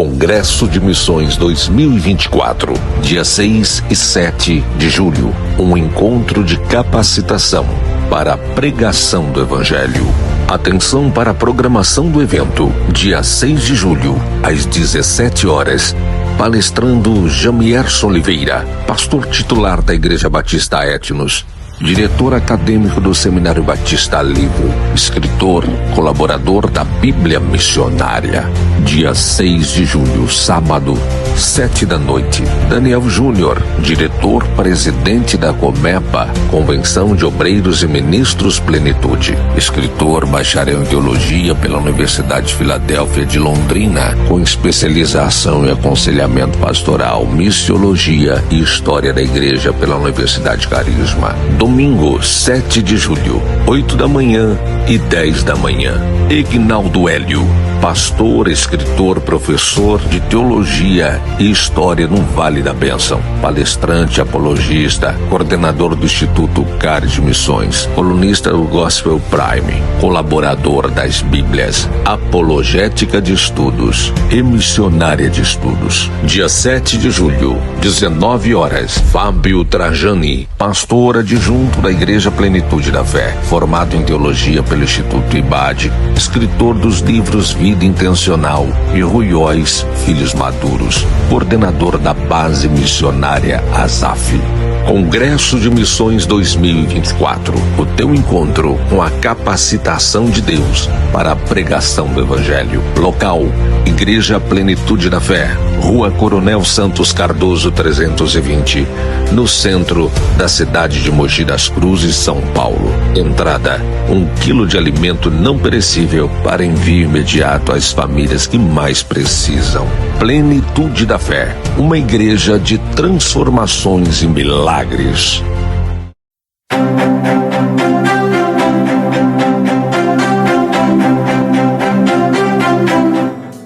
Congresso de Missões 2024, dia 6 e 7 de julho, um encontro de capacitação para a pregação do Evangelho. Atenção para a programação do evento, dia 6 de julho, às 17 horas, palestrando Jamierson Oliveira, pastor titular da Igreja Batista Etnos, diretor acadêmico do Seminário Batista Livre, escritor, colaborador da Bíblia Missionária. Dia 6 de julho, sábado, 7 da noite, Daniel Júnior, diretor-presidente da Comepa, Convenção de Obreiros e Ministros Plenitude, escritor, bacharel em Teologia pela Universidade de Filadélfia de Londrina, com especialização em aconselhamento pastoral, missiologia e história da igreja pela Universidade Carisma. Domingo, 7 de julho, 8 da manhã e 10 da manhã. Ignaldo Hélio, pastor, escritor, professor de teologia e história no Vale da Bênção, palestrante, apologista, coordenador do Instituto CAR de Missões, colunista do Gospel Prime, colaborador das Bíblias, apologética de estudos e missionária de estudos. Dia 7 de julho, 19 horas, Fábio Trajani, pastor adjunto da Igreja Plenitude da Fé, formado em teologia pelo Instituto IBAD, escritor dos livros Vida Intencional e Ruióis, Filhos Maduros, coordenador da Base Missionária ASAF. Congresso de Missões 2024, o teu encontro com a capacitação de Deus para a pregação do Evangelho. Local, Igreja Plenitude da Fé, Rua Coronel Santos Cardoso 320, no centro da cidade de Mogi das Cruzes, São Paulo. Entrada, 1 quilo de alimento não perecível para envio imediato às famílias que mais precisam. Plenitude da Fé, uma igreja de transformações e milagres.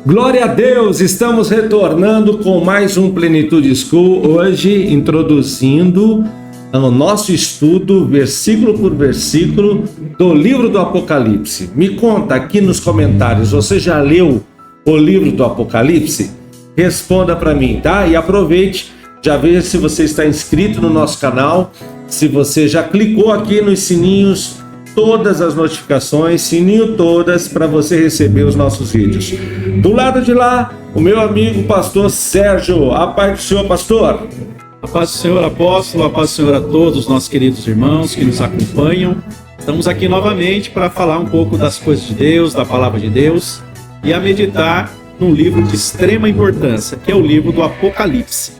Glória a Deus, estamos retornando com mais um Plenitude School, hoje introduzindo o nosso estudo, versículo por versículo, do livro do Apocalipse. Me conta aqui nos comentários, você já leu o livro do Apocalipse? Responda para mim, tá? E aproveite, já veja se você está inscrito no nosso canal, se você já clicou aqui nos sininhos, todas as notificações, sininho todas, para você receber os nossos vídeos. Do lado de lá, o meu amigo pastor Sérgio. A paz do Senhor, pastor. A paz do Senhor, apóstolo, a paz do Senhor a todos os nossos queridos irmãos que nos acompanham. Estamos aqui novamente para falar um pouco das coisas de Deus, da palavra de Deus, e a meditar num livro de extrema importância, que é o livro do Apocalipse.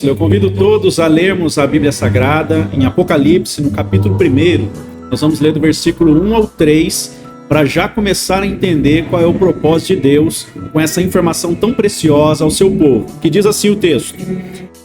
Eu convido todos a lermos a Bíblia Sagrada em Apocalipse, no capítulo 1. Nós vamos ler do versículo 1 ao 3, para já começar a entender qual é o propósito de Deus com essa informação tão preciosa ao seu povo. Que diz assim o texto: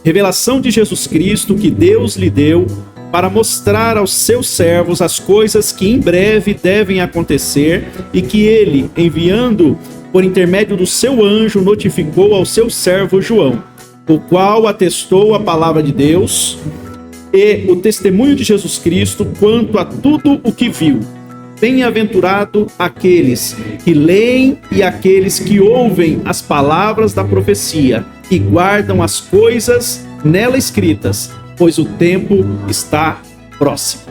revelação de Jesus Cristo que Deus lhe deu para mostrar aos seus servos as coisas que em breve devem acontecer e que ele, enviando por intermédio do seu anjo, notificou ao seu servo João, o qual atestou a palavra de Deus e o testemunho de Jesus Cristo quanto a tudo o que viu. Bem-aventurado aqueles que leem e aqueles que ouvem as palavras da profecia e guardam as coisas nela escritas, pois o tempo está próximo.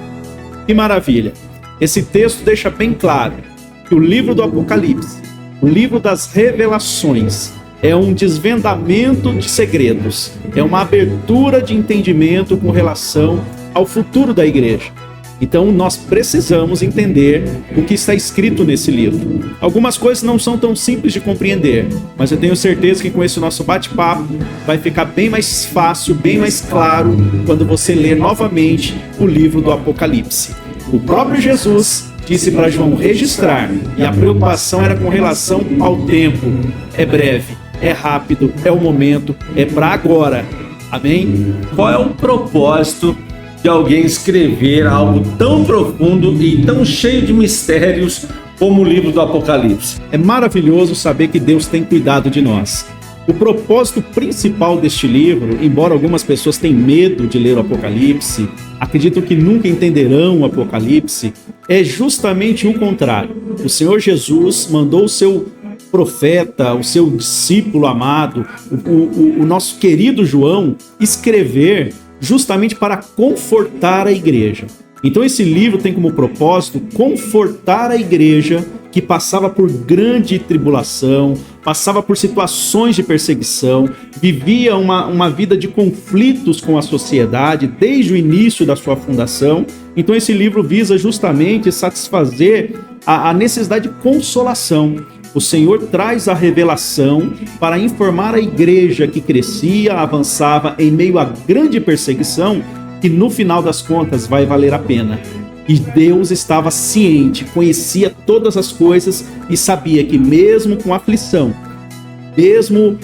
Que maravilha! Esse texto deixa bem claro que o livro do Apocalipse, o livro das revelações, é um desvendamento de segredos, é uma abertura de entendimento com relação ao futuro da igreja. Então nós precisamos entender o que está escrito nesse livro. Algumas coisas não são tão simples de compreender, mas eu tenho certeza que com esse nosso bate-papo vai ficar bem mais fácil, bem mais claro quando você ler novamente o livro do Apocalipse. O próprio Jesus disse para João registrar, e a preocupação era com relação ao tempo. É breve, é rápido, é o momento, é para agora. Amém? Qual é o propósito de alguém escrever algo tão profundo e tão cheio de mistérios como o livro do Apocalipse? É maravilhoso saber que Deus tem cuidado de nós. O propósito principal deste livro, embora algumas pessoas tenham medo de ler o Apocalipse, acreditam que nunca entenderão o Apocalipse, é justamente o contrário. O Senhor Jesus mandou o seu profeta, o seu discípulo amado, o nosso querido João, escrever justamente para confortar a igreja. Então esse livro tem como propósito confortar a igreja que passava por grande tribulação, passava por situações de perseguição, vivia uma vida de conflitos com a sociedade desde o início da sua fundação. Então esse livro visa justamente satisfazer a necessidade de consolação. O Senhor traz a revelação para informar a igreja que crescia, avançava em meio à grande perseguição, que no final das contas vai valer a pena. E Deus estava ciente, conhecia todas as coisas e sabia que mesmo com aflição, mesmo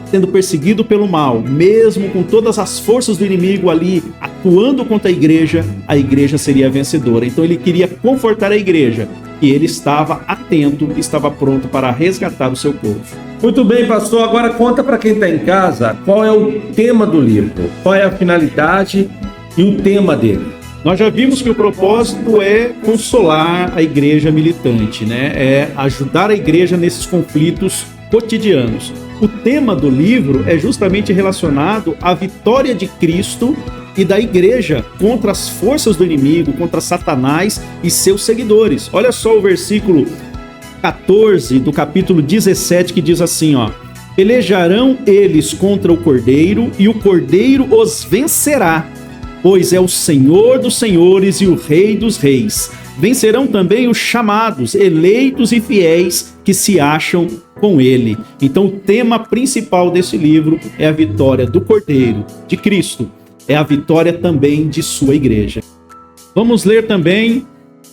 sendo perseguido pelo mal, mesmo com todas as forças do inimigo ali atuando contra a igreja seria vencedora. Então ele queria confortar a igreja, que ele estava atento, estava pronto para resgatar o seu povo. Muito bem, pastor. Agora conta para quem está em casa qual é o tema do livro, qual é a finalidade e o tema dele. Nós já vimos que o propósito é consolar a igreja militante, né? É ajudar a igreja nesses conflitos cotidianos. O tema do livro é justamente relacionado à vitória de Cristo e da igreja contra as forças do inimigo, contra Satanás e seus seguidores. Olha só o versículo 14 do capítulo 17 que diz assim, ó: pelejarão eles contra o Cordeiro e o Cordeiro os vencerá, pois é o Senhor dos senhores e o Rei dos reis. Vencerão também os chamados, eleitos e fiéis que se acham com ele. Então o tema principal desse livro é a vitória do Cordeiro, de Cristo. É a vitória também de sua igreja. Vamos ler também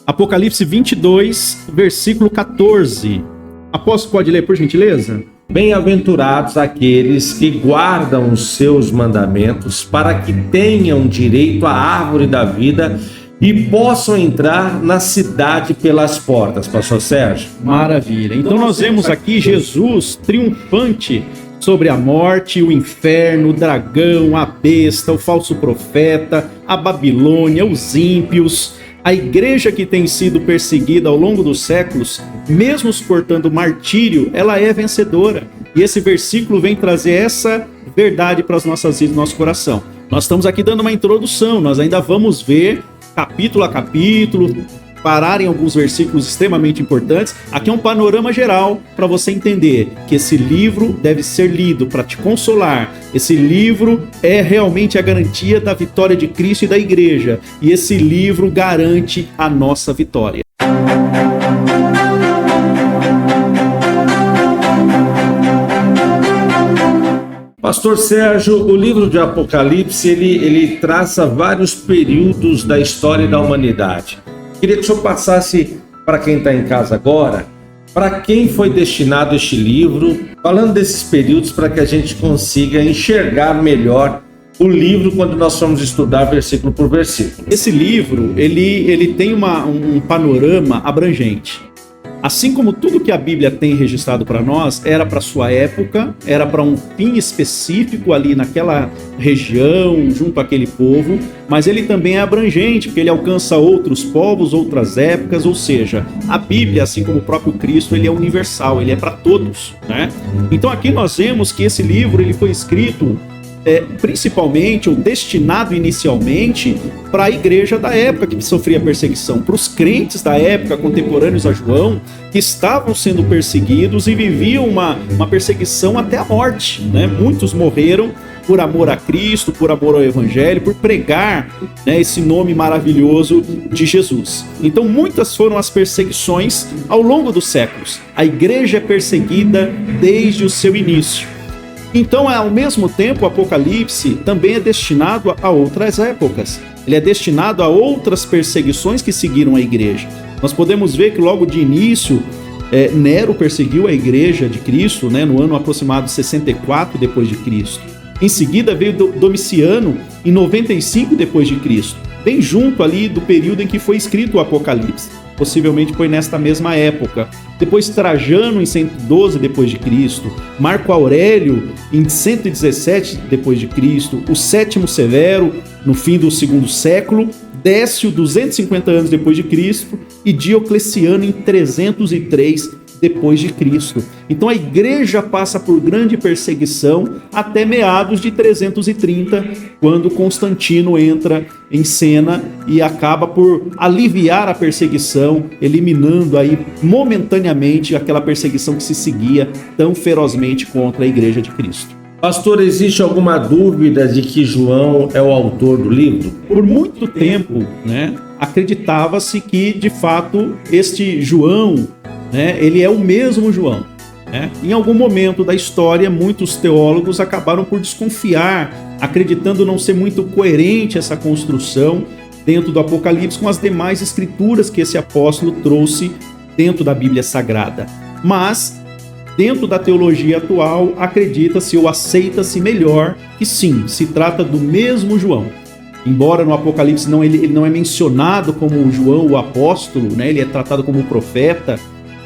Apocalipse 22, versículo 14. Apóstolo, pode ler por gentileza? Bem-aventurados aqueles que guardam os seus mandamentos, para que tenham direito à árvore da vida e possam entrar na cidade pelas portas. Pastor Sérgio? Maravilha. Então nós vemos aqui Jesus triunfante sobre a morte, o inferno, o dragão, a besta, o falso profeta, a Babilônia, os ímpios. A igreja que tem sido perseguida ao longo dos séculos, mesmo suportando martírio, ela é vencedora. E esse versículo vem trazer essa verdade para as nossas vidas, nosso coração. Nós estamos aqui dando uma introdução, nós ainda vamos ver capítulo a capítulo, parar em alguns versículos extremamente importantes. Aqui é um panorama geral para você entender que esse livro deve ser lido para te consolar. Esse livro é realmente a garantia da vitória de Cristo e da igreja. E esse livro garante a nossa vitória. Pastor Sérgio, o livro de Apocalipse, ele traça vários períodos da história da humanidade. Queria que o senhor passasse para quem está em casa agora, para quem foi destinado este livro, falando desses períodos para que a gente consiga enxergar melhor o livro quando nós formos estudar versículo por versículo. Esse livro, ele tem um panorama abrangente. Assim como tudo que a Bíblia tem registrado para nós, era para sua época, era para um fim específico ali naquela região, junto àquele povo, mas ele também é abrangente, porque ele alcança outros povos, outras épocas, ou seja, a Bíblia, assim como o próprio Cristo, ele é universal, ele é para todos, né? Então aqui nós vemos que esse livro ele foi escrito principalmente, ou destinado inicialmente, para a igreja da época que sofria perseguição, para os crentes da época, contemporâneos a João, que estavam sendo perseguidos e viviam uma perseguição até a morte, né? Muitos morreram por amor a Cristo, por amor ao Evangelho, por pregar, né, esse nome maravilhoso de Jesus. Então muitas foram as perseguições ao longo dos séculos. A igreja é perseguida desde o seu início. Então, ao mesmo tempo, o Apocalipse também é destinado a outras épocas. Ele é destinado a outras perseguições que seguiram a igreja. Nós podemos ver que logo de início, Nero perseguiu a igreja de Cristo, né, no ano aproximado 64 depois de Cristo. Em seguida veio Domiciano em 95 depois de Cristo. bem junto ali do período em que foi escrito o Apocalipse. Possivelmente foi nesta mesma época. Depois Trajano em 112 depois de Cristo, Marco Aurélio em 117 depois de Cristo, o Sétimo Severo no fim do segundo século, Décio 250 anos depois de Cristo e Diocleciano em 303 depois de Cristo. Então a igreja passa por grande perseguição até meados de 330, quando Constantino entra em cena e acaba por aliviar a perseguição, eliminando aí momentaneamente aquela perseguição que se seguia tão ferozmente contra a igreja de Cristo. Pastor, existe alguma dúvida de que João é o autor do livro? Por muito tempo, acreditava-se que, de fato, este João, ele é o mesmo João. Em algum momento da história, muitos teólogos acabaram por desconfiar, acreditando não ser muito coerente essa construção dentro do Apocalipse com as demais escrituras que esse apóstolo trouxe dentro da Bíblia Sagrada. Mas, dentro da teologia atual, acredita-se ou aceita-se melhor que sim, se trata do mesmo João. Embora no Apocalipse ele não é mencionado como João o apóstolo, ele é tratado como profeta,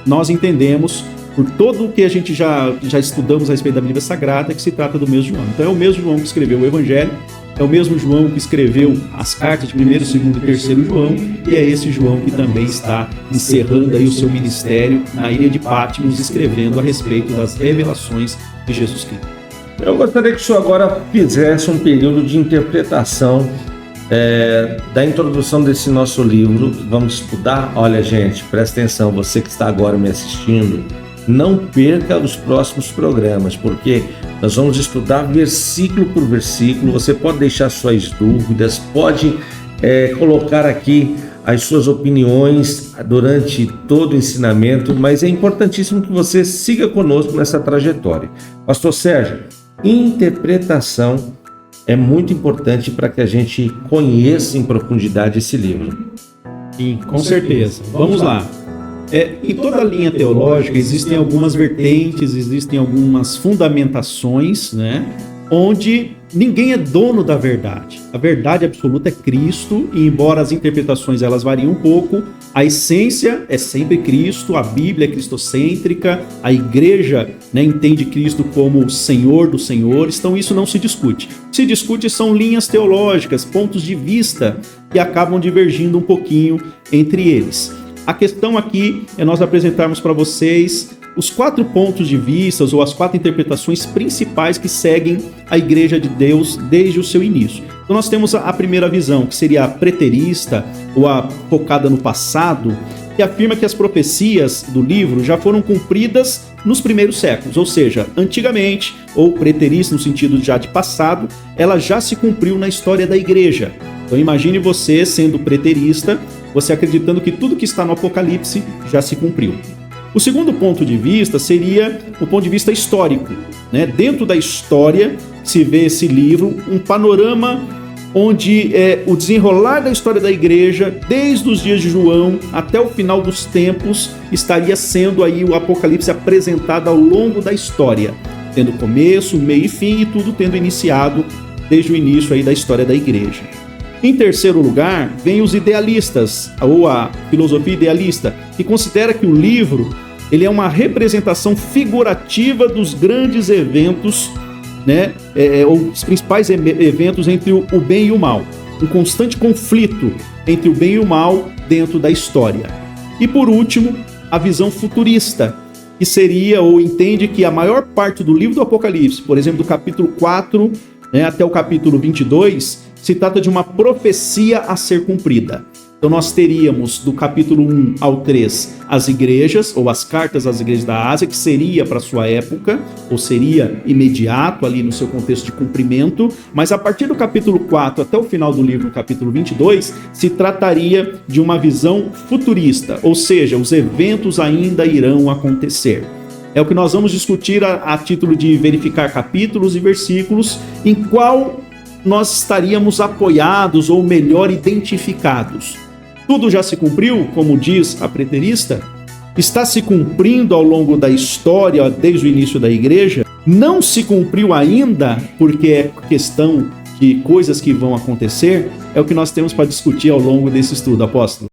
nós entendemos, por todo o que a gente já estudamos a respeito da Bíblia Sagrada, que se trata do mesmo João. Então é o mesmo João que escreveu o Evangelho, é o mesmo João que escreveu as cartas de 1º, 2º e 3º João, e é esse João que também está encerrando aí o seu ministério na ilha de Patmos, escrevendo a respeito das revelações de Jesus Cristo. Eu gostaria que o senhor agora fizesse um período de interpretação da introdução desse nosso livro que vamos estudar. Olha, gente, presta atenção, você que está agora me assistindo, não perca os próximos programas, porque nós vamos estudar versículo por versículo. Você pode deixar suas dúvidas, pode colocar aqui as suas opiniões durante todo o ensinamento, mas é importantíssimo que você siga conosco nessa trajetória. Pastor Sérgio, interpretação é muito importante para que a gente conheça em profundidade esse livro. Sim, com certeza. Vamos lá. Em toda a linha teológica existem algumas vertentes, existem algumas fundamentações, onde ninguém é dono da verdade. A verdade absoluta é Cristo, e embora as interpretações elas variem um pouco, a essência é sempre Cristo, a Bíblia é cristocêntrica, a igreja entende Cristo como o Senhor dos senhores, então isso não se discute. O que se discute são linhas teológicas, pontos de vista que acabam divergindo um pouquinho entre eles. A questão aqui é nós apresentarmos para vocês os 4 pontos de vista ou as 4 interpretações principais que seguem a Igreja de Deus desde o seu início. Então nós temos a primeira visão, que seria a preterista ou a focada no passado, que afirma que as profecias do livro já foram cumpridas nos primeiros séculos, ou seja, antigamente, ou preterista no sentido já de passado, ela já se cumpriu na história da igreja. Então imagine você sendo preterista, você acreditando que tudo que está no Apocalipse já se cumpriu. O segundo ponto de vista seria o ponto de vista histórico. Dentro da história se vê esse livro, um panorama onde o desenrolar da história da igreja, desde os dias de João até o final dos tempos, estaria sendo aí o Apocalipse apresentado ao longo da história, tendo começo, meio e fim, e tudo tendo iniciado desde o início aí da história da igreja. Em terceiro lugar, vem os idealistas, ou a filosofia idealista, que considera que o livro ele é uma representação figurativa dos grandes eventos, ou os principais eventos entre o bem e o mal. Um constante conflito entre o bem e o mal dentro da história. E por último, a visão futurista, que seria ou entende que a maior parte do livro do Apocalipse, por exemplo, do capítulo 4 até o capítulo 22, se trata de uma profecia a ser cumprida. Então nós teríamos do capítulo 1 ao 3 as igrejas, ou as cartas às igrejas da Ásia, que seria para sua época, ou seria imediato ali no seu contexto de cumprimento, mas a partir do capítulo 4 até o final do livro, capítulo 22, se trataria de uma visão futurista, ou seja, os eventos ainda irão acontecer. É o que nós vamos discutir a título de verificar capítulos e versículos em qual nós estaríamos apoiados ou melhor identificados. Tudo já se cumpriu, como diz a preterista? Está se cumprindo ao longo da história, desde o início da igreja? Não se cumpriu ainda, porque é questão de coisas que vão acontecer, é o que nós temos para discutir ao longo desse estudo, apóstolo.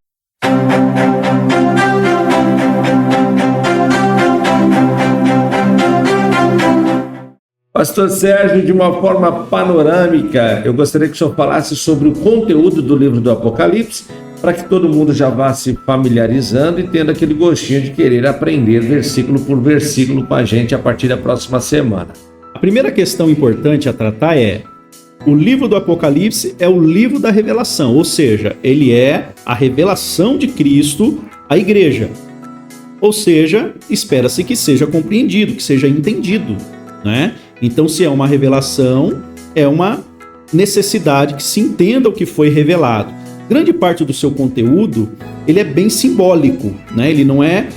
Pastor Sérgio, de uma forma panorâmica, eu gostaria que o senhor falasse sobre o conteúdo do livro do Apocalipse, para que todo mundo já vá se familiarizando e tendo aquele gostinho de querer aprender versículo por versículo com a gente a partir da próxima semana. A primeira questão importante a tratar é: o livro do Apocalipse é o livro da revelação, ou seja, ele é a revelação de Cristo à igreja. Ou seja, espera-se que seja compreendido, que seja entendido, né? Então, se é uma revelação, é uma necessidade que se entenda o que foi revelado. Grande parte do seu conteúdo, ele é bem simbólico, né? Ele não é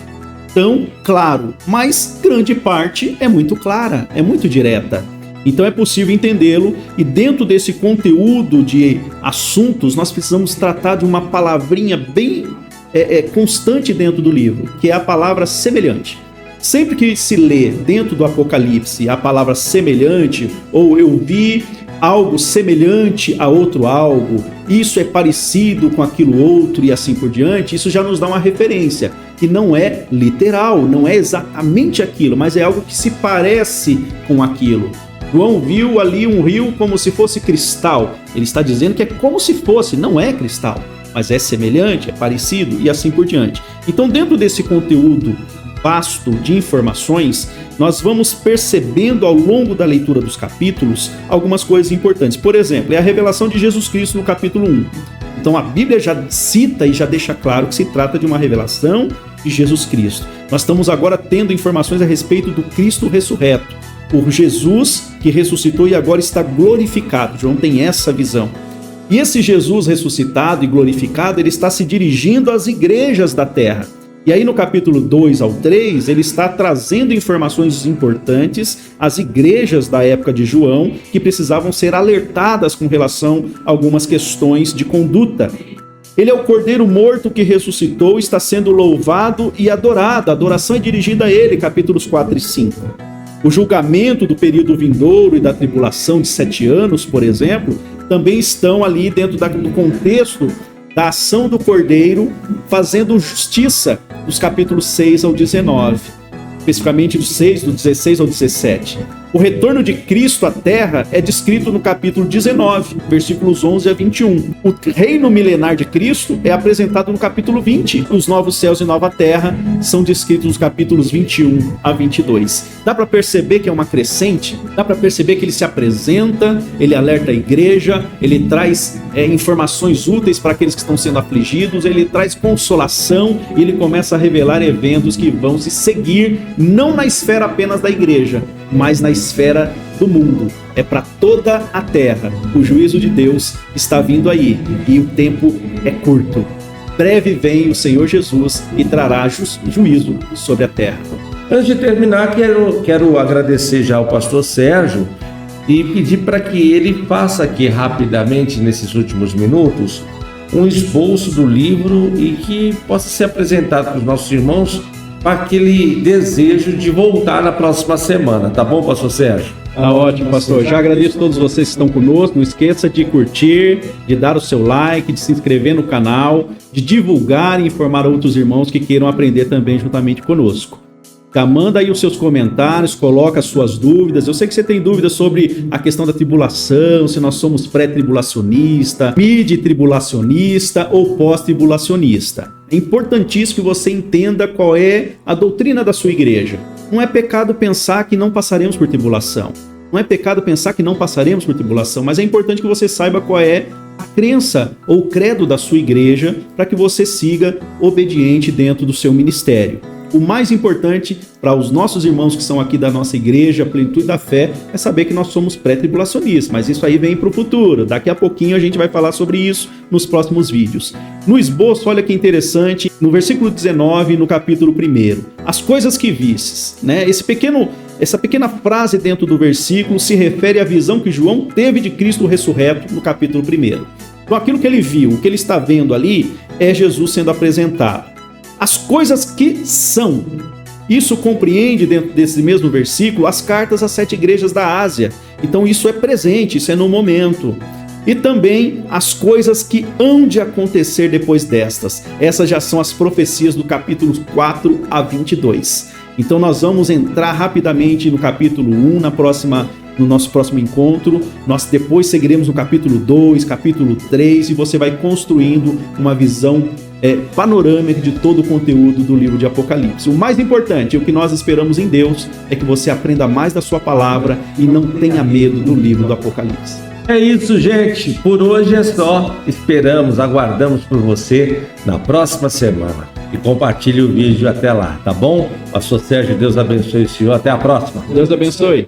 tão claro, mas grande parte é muito clara, é muito direta. Então é possível entendê-lo, e dentro desse conteúdo de assuntos, nós precisamos tratar de uma palavrinha bem constante dentro do livro, que é a palavra semelhante. Sempre que se lê dentro do Apocalipse a palavra semelhante, ou eu vi algo semelhante a outro algo, isso é parecido com aquilo outro e assim por diante, isso já nos dá uma referência, que não é literal, não é exatamente aquilo, mas é algo que se parece com aquilo. João viu ali um rio como se fosse cristal, ele está dizendo que é como se fosse, não é cristal, mas é semelhante, é parecido e assim por diante. Então, dentro desse conteúdo vasto de informações, nós vamos percebendo ao longo da leitura dos capítulos algumas coisas importantes. Por exemplo, é a revelação de Jesus Cristo no capítulo 1. Então a Bíblia já cita e já deixa claro que se trata de uma revelação de Jesus Cristo. Nós estamos agora tendo informações a respeito do Cristo ressurreto, o Jesus que ressuscitou e agora está glorificado. João tem essa visão. E esse Jesus ressuscitado e glorificado, ele está se dirigindo às igrejas da terra. E aí no capítulo 2 ao 3, ele está trazendo informações importantes às igrejas da época de João, que precisavam ser alertadas com relação a algumas questões de conduta. Ele é o Cordeiro morto que ressuscitou, está sendo louvado e adorado. A adoração é dirigida a ele, capítulos 4 e 5. O julgamento do período vindouro e da tribulação de 7 anos, por exemplo, também estão ali dentro do contexto da ação do Cordeiro, fazendo justiça, dos capítulos 6 ao 19, especificamente do 16 ao 17. O retorno de Cristo à Terra é descrito no capítulo 19, versículos 11 a 21. O reino milenar de Cristo é apresentado no capítulo 20. Os novos céus e nova terra são descritos nos capítulos 21 a 22. Dá para perceber que é uma crescente? Dá para perceber que ele se apresenta, ele alerta a igreja, ele traz informações úteis para aqueles que estão sendo afligidos, ele traz consolação e ele começa a revelar eventos que vão se seguir, não na esfera apenas da igreja, mas na esfera do mundo. É para toda a terra. O juízo de Deus está vindo aí e o tempo é curto. Breve vem o Senhor Jesus e trará juízo sobre a terra. Antes de terminar, quero agradecer já ao pastor Sérgio e pedir para que ele faça aqui rapidamente, nesses últimos minutos, um esboço do livro e que possa ser apresentado para os nossos irmãos com aquele desejo de voltar na próxima semana. Tá bom, pastor Sérgio? Tá ótimo, pastor. Já agradeço a todos vocês que estão conosco. Não esqueça de curtir, de dar o seu like, de se inscrever no canal, de divulgar e informar outros irmãos que queiram aprender também juntamente conosco. Manda aí os seus comentários, coloca as suas dúvidas. Eu sei que você tem dúvidas sobre a questão da tribulação, se nós somos pré-tribulacionista, mid-tribulacionista ou pós-tribulacionista. É importantíssimo que você entenda qual é a doutrina da sua igreja. Não é pecado pensar que não passaremos por tribulação. Não é pecado pensar que não passaremos por tribulação, mas é importante que você saiba qual é a crença ou credo da sua igreja para que você siga obediente dentro do seu ministério. O mais importante para os nossos irmãos que são aqui da nossa igreja, Plenitude da Fé, é saber que nós somos pré-tribulacionistas, mas isso aí vem para o futuro. Daqui a pouquinho a gente vai falar sobre isso nos próximos vídeos. No esboço, olha que interessante, no versículo 19, no capítulo 1, as coisas que vistes, né? Essa pequena frase dentro do versículo se refere à visão que João teve de Cristo ressurreto no capítulo 1. Então aquilo que ele viu, o que ele está vendo ali, é Jesus sendo apresentado. As coisas que são, Isso compreende, dentro desse mesmo versículo, as cartas às 7 igrejas da Ásia. Então isso é presente, isso é no momento. E também as coisas que hão de acontecer depois destas. Essas já são as profecias do capítulo 4 a 22. Então nós vamos entrar rapidamente no capítulo 1, no nosso próximo encontro. Nós depois seguiremos no capítulo 2, capítulo 3, e você vai construindo uma visão panorâmica de todo o conteúdo do livro de Apocalipse. O mais importante, o que nós esperamos em Deus, é que você aprenda mais da sua palavra e não tenha medo do livro do Apocalipse. É isso, gente. Por hoje é só. Esperamos, aguardamos por você na próxima semana. E compartilhe o vídeo até lá, tá bom? Pastor Sérgio, Deus abençoe o senhor. Até a próxima. Deus abençoe.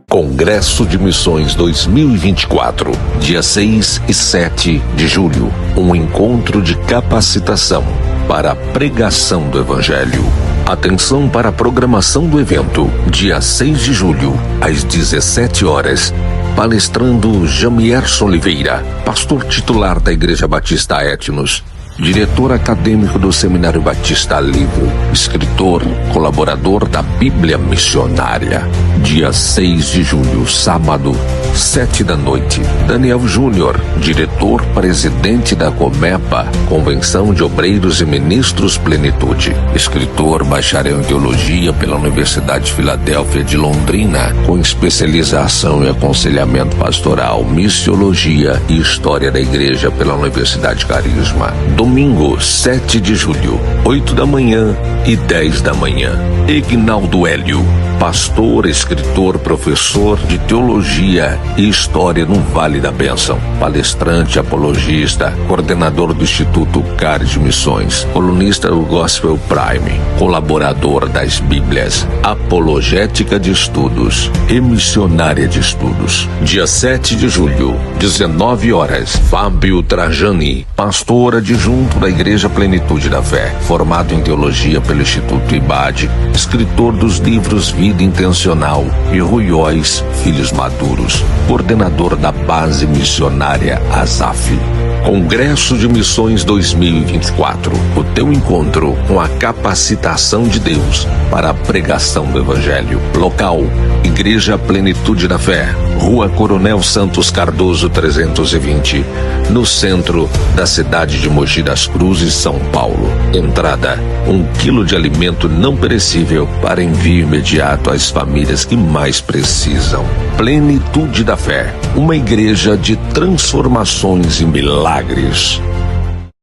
Congresso de Missões 2024, dia 6 e 7 de julho. Um encontro de capacitação para a pregação do Evangelho. Atenção para a programação do evento, dia 6 de julho, às 17 horas. Palestrando Jamierson Oliveira, pastor titular da Igreja Batista Etnos, diretor acadêmico do Seminário Batista Livre, escritor, colaborador da Bíblia Missionária. Dia 6 de julho, sábado, 7 da noite. Daniel Júnior, diretor-presidente da Comepa, Convenção de Obreiros e Ministros Plenitude. Escritor, bacharel em Teologia pela Universidade de Filadélfia de Londrina, com especialização em aconselhamento pastoral, missiologia e história da igreja pela Universidade Carisma. Domingo, 7 de julho, 8 da manhã e 10 da manhã. Ignaldo Hélio, pastor, escritor, professor de teologia e história no Vale da Bênção, palestrante, apologista, coordenador do Instituto CAR de Missões, colunista do Gospel Prime, colaborador das Bíblias, apologética de estudos e missionária de estudos. Dia 7 de julho, 19 horas, Fábio Trajani, pastor adjunto da Igreja Plenitude da Fé, formado em teologia pelo Instituto IBAD, escritor dos livros Vida Intencional e Ruióis, Filhos Maduros, coordenador da base missionária ASAF. Congresso de Missões 2024, o teu encontro com a capacitação de Deus para a pregação do Evangelho. Local, Igreja Plenitude da Fé, Rua Coronel Santos Cardoso 320, no centro da cidade de Mogi das Cruzes, São Paulo. Entrada, 1 quilo de alimento não perecível para envio imediato às famílias que mais precisam. Plenitude da Fé, uma igreja de transformações e milagres.